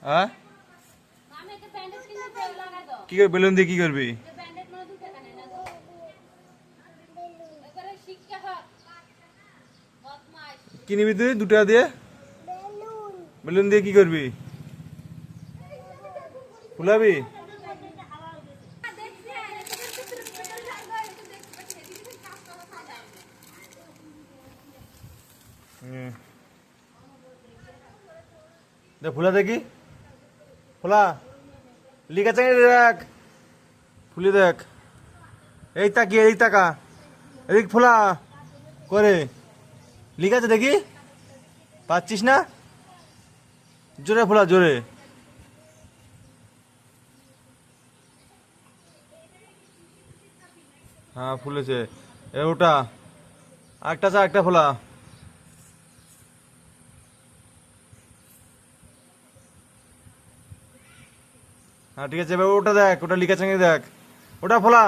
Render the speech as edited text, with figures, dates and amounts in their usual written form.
হ্যাঁ কি করবি বেলুন দিয়ে কি করবি? কি নিবি তুই 2 টাকা দিয়ে? বেলুন দিয়ে কি করবি? ফুলাবি? দেখ ফুলা দেখি, ফুলা লিখা চাই দেখ, ফুলি দেখ, এই তাকিয়ে এই তাকা, এদিক ফুলা করে লিখা আছে দেখি, পাচ্ছিস না? জোরে ফুলা জোরে। হ্যাঁ ফুলেছে, এ ওটা একটা চা একটা ফোলা। হ্যাঁ ঠিক আছে, এবার ওটা দেখ, ওটা লিখা চাঙে দেখ, ওটা ফোলা।